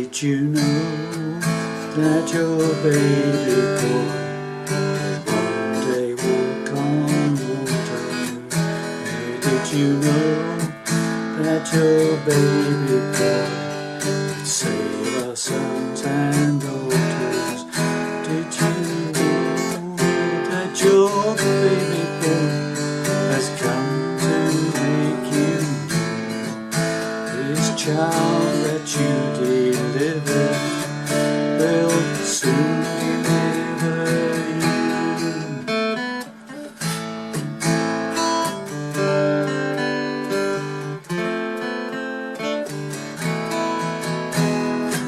did you know that your baby boy one day walk on water? Hey, did you know that your baby boy would save our sons and daughters? Did you know that your baby boy has come to make you new? This child that you delivered will soon deliver you.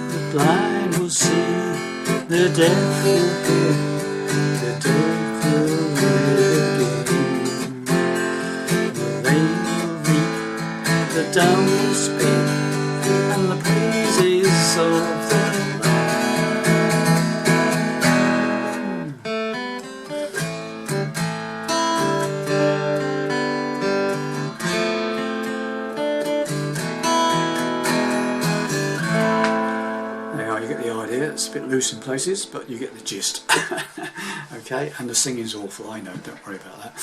The blind will see, the deaf will hear, the deaf will live again. The lame will reap, the dumb will speak, and the praises of the you get the idea. It's a bit loose in places, but you get the gist. Okay, and the singing's awful, I know, don't worry about that.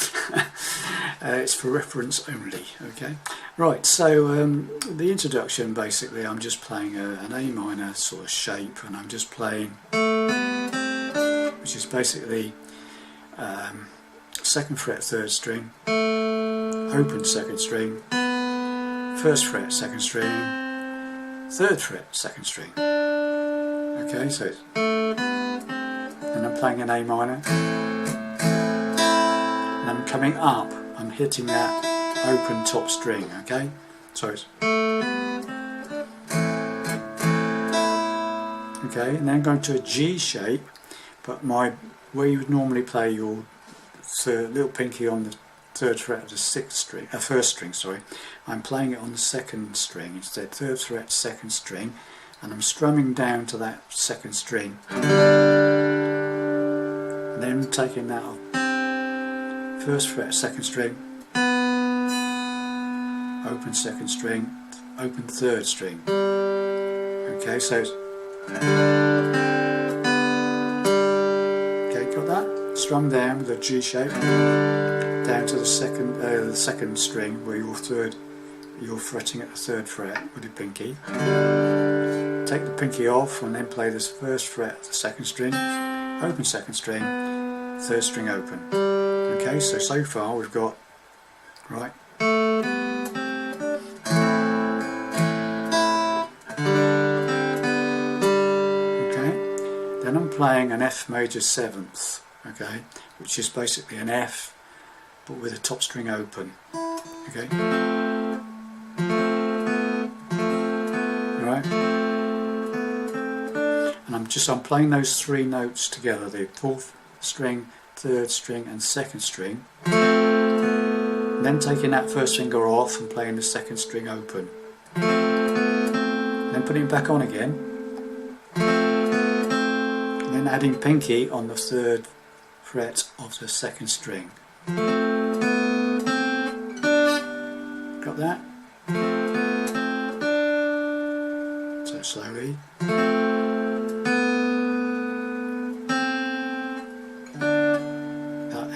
It's for reference only. Okay, right, so the introduction, basically I'm just playing an A minor sort of shape, and I'm just playing, which is basically 2nd fret 3rd string, open 2nd string, 1st fret 2nd string, 3rd fret 2nd string. Okay, so it's, and I'm playing an A minor, and I'm coming up, I'm hitting that open top string, okay, so it's, okay, and then going to a G shape, but where you would normally play your little pinky on the 3rd fret of the 6th string, 1st string, sorry, I'm playing it on the 2nd string instead, 3rd fret 2nd string, and I'm strumming down to that 2nd string, and then taking that off, 1st fret 2nd string, open 2nd string, open 3rd string. Okay, so it's, okay, got that? Strum down with a G shape down to the 2nd string where you're fretting at the 3rd fret with your pinky. Take the pinky off and then play this 1st fret, the 2nd string, open 2nd string, 3rd string open. Okay, so far we've got, right, okay, then I'm playing an F major 7th, okay, which is basically an F but with a top string open, okay, right. And I'm playing those 3 notes together, the 4th string, 3rd string and 2nd string, and then taking that 1st finger off and playing the 2nd string open, and then putting it back on again, and then adding pinky on the 3rd fret of the 2nd string. Got that? So slowly.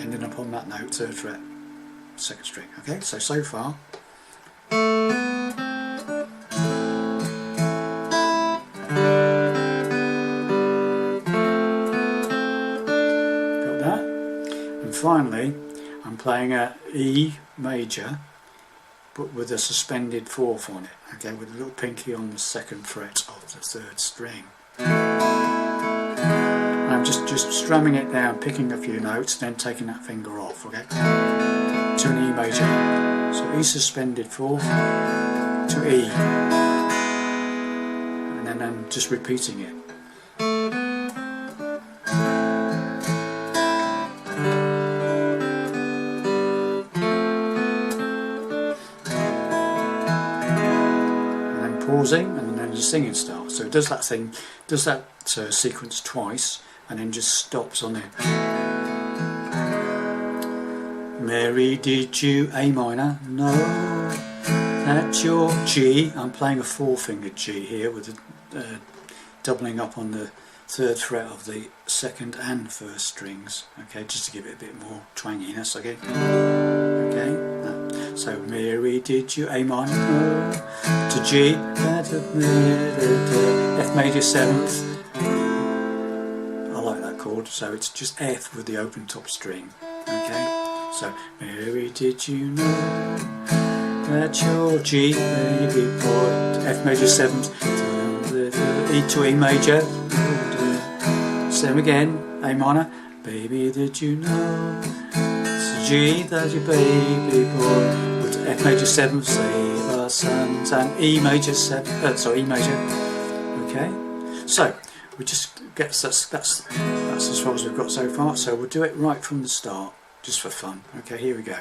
Ending up on that note, 3rd fret, 2nd string. Okay, so far. Got that? And finally, I'm playing a E major, but with a suspended 4th on it. Okay, with a little pinky on the 2nd fret of the 3rd string. I'm just strumming it down, picking a few notes, then taking that finger off, okay, to an E major. So E suspended 4th to E, and then I'm just repeating it. And then pausing, and then the singing starts. So it does that thing, does that sequence twice, and then just stops on it. Mary, did you, A minor, know that your G, I'm playing a 4-fingered G here with a doubling up on the 3rd fret of the 2nd and 1st strings, okay, just to give it a bit more twanginess, okay. So Mary, did you A minor to G, F major 7th. I like that chord, so it's just F with the open top string, okay. So Mary, did you know that your G baby boy, F major 7th, E to E major, same again, A minor, baby, did you know it's G that your baby boy, with F major 7th, save our sons, and E major 7th, E major, okay. So we just get that's as far as we've got so far. So we'll do it right from the start, just for fun. Okay, here we go.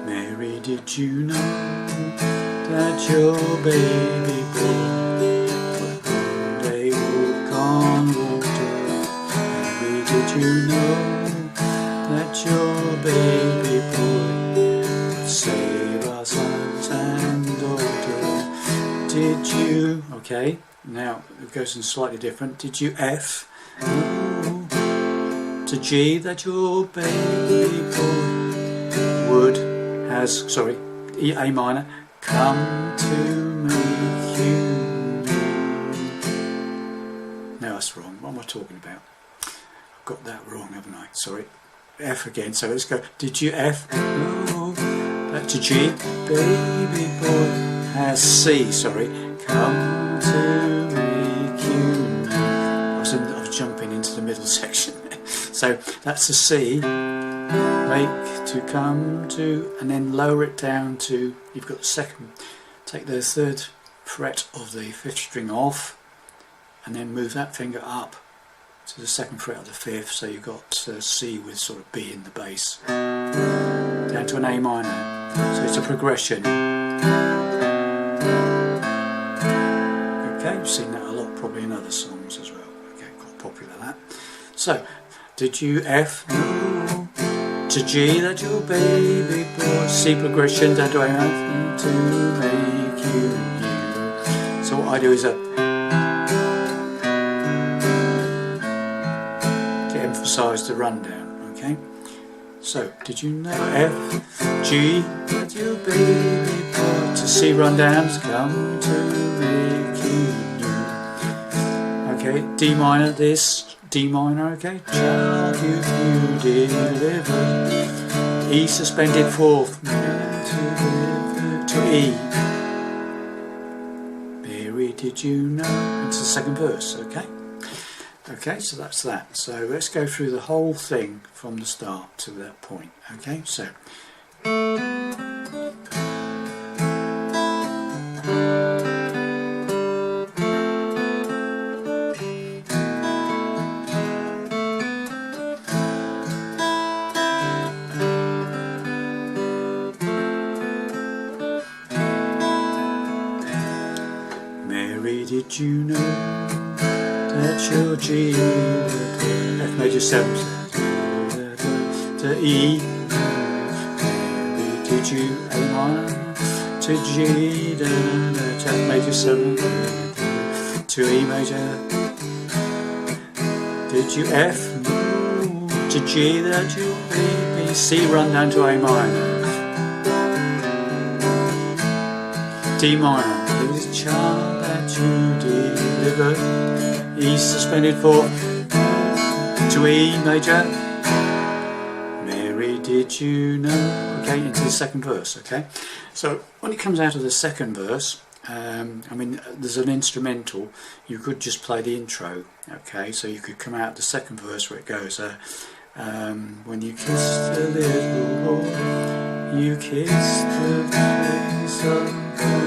Mary, did you know that your baby boy would one day walk on water? Mary, did you know that your baby boy would save our sons and daughters? Did you, okay, now it goes in slightly different. Did you F to G that your baby boy would has, sorry, E A minor, come to make you new. No, that's wrong. What am I talking about? I've got that wrong, haven't I? Sorry. F again. So let's go. Did you F? Back to G. Baby boy has C. Sorry. Come to make you new. I was jumping into the middle section. So that's a C. Make to come to, and then lower it down to, you've got the 2nd, take the 3rd fret of the 5th string off, and then move that finger up to the 2nd fret of the 5th, so you've got C with sort of B in the bass, down to an A minor, so it's a progression. Okay, you've seen that a lot probably in other songs as well, okay, quite popular that. So, did you F to G that your baby boy, C progression down to A minor to make you new. So what I do is to emphasise the rundown, okay? So did you know F, G that your baby boy, to C rundowns, come to make you new. Okay, D minor this, D minor, okay, child you delivered, E suspended 4th, to E. Mary, did you know? Into the 2nd verse, okay? Okay, so that's that. So let's go through the whole thing from the start to that point, okay? So. Mary, did you know that your G, F major 7th to E? Mary, did you A minor to G, F major 7th to E major? Did you F to G that your baby, C run down to A minor, D minor, this child that you delivered, E suspended 4th to E major. Mary, did you know? Okay, into the 2nd verse, okay? So when it comes out of the 2nd verse, I mean, there's an instrumental, you could just play the intro, okay? So you could come out the 2nd verse where it goes, when you kissed a little boy, you kissed the face of God.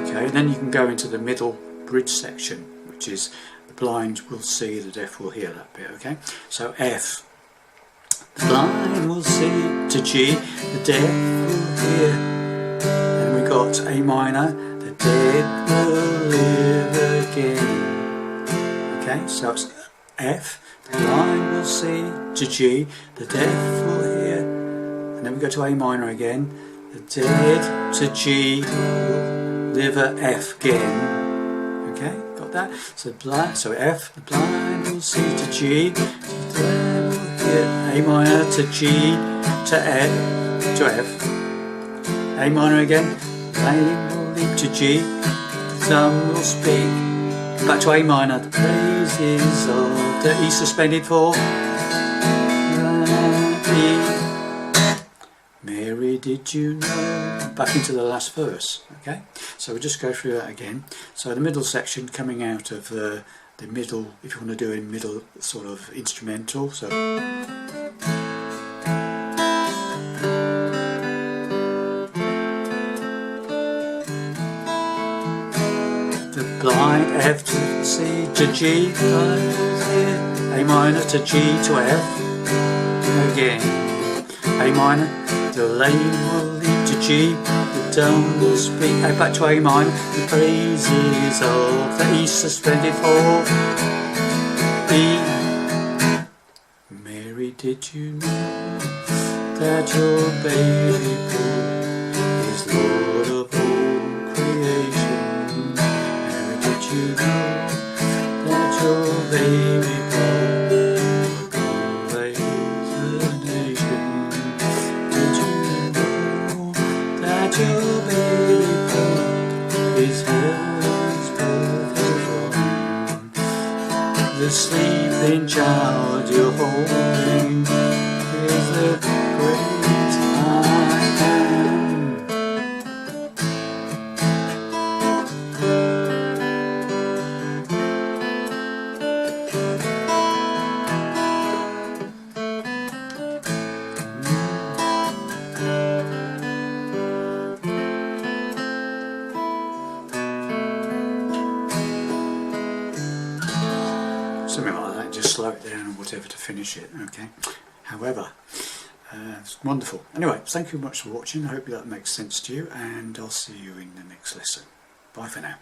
Okay, and then you can go into the middle bridge section, which is the blind will see, the deaf will hear that bit, okay? So F. The blind will see to G, the deaf will hear. And we got A minor, the dead will live again. Okay, so it's F, the blind will see to G, the deaf will hear. And then we go to A minor again, the dead to G will live at F again. Okay, got that? So F, the blind will see to G, the dead will hear. A minor to G to F, A minor again, lame will leap to G, the dumb will speak. Back to A minor, the praises of the E suspended for Mary, did you know? Back into the last verse, okay? So we'll just go through that again. So the middle section coming out of the middle, if you want to do a middle sort of instrumental, so the blind F to C to G, A minor to G to F again, A minor, the lame will lead to G, the dumb will speak. Back to A minor, the praises of the E suspended for B. Mary, did you know that your baby boy is Lord of all creation? Mary, did you know that your baby boy will raise a nation? Did you know that your baby boy is heaven's perfect one? The sleeping child you're holding is the great I am. Something like that, just slow it down or whatever to finish it, okay? However, it's wonderful. Anyway, thank you much for watching. I hope that makes sense to you, and I'll see you in the next lesson. Bye for now.